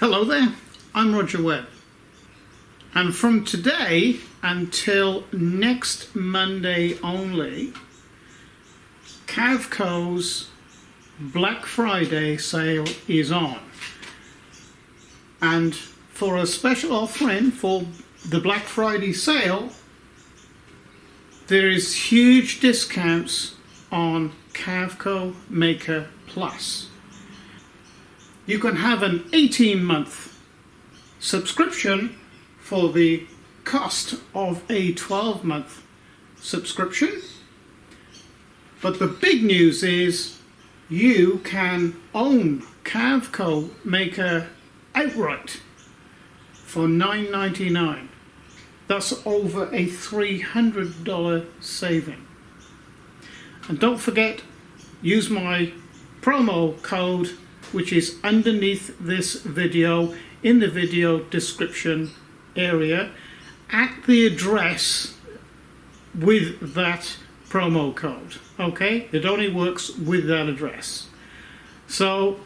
Hello there, I'm Roger Webb, and from today until next Monday only, Carveco's Black Friday sale is on, and for a special offering for the Black Friday sale, there is huge discounts on Carveco Maker Plus. You can have an 18-month subscription for the cost of a 12-month subscription. But the big news is you can own Carveco Maker outright for $9.99. That's over a $300 saving. And don't forget, use my promo code, which is underneath this video in the video description area at the address with that promo code. Okay, it only works with that address. So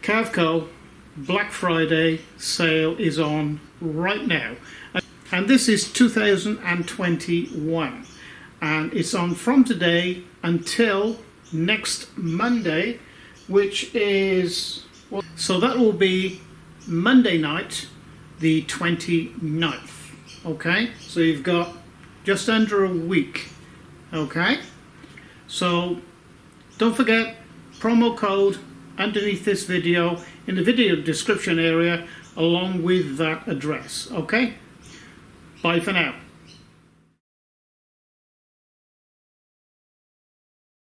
Carveco Black Friday sale is on right now, and this is 2021, and it's on from today until next Monday, which is, so that will be Monday night, the 29th. Okay, so you've got just under a week. Okay, so don't forget, promo code underneath this video in the video description area along with that address. Okay, bye for now.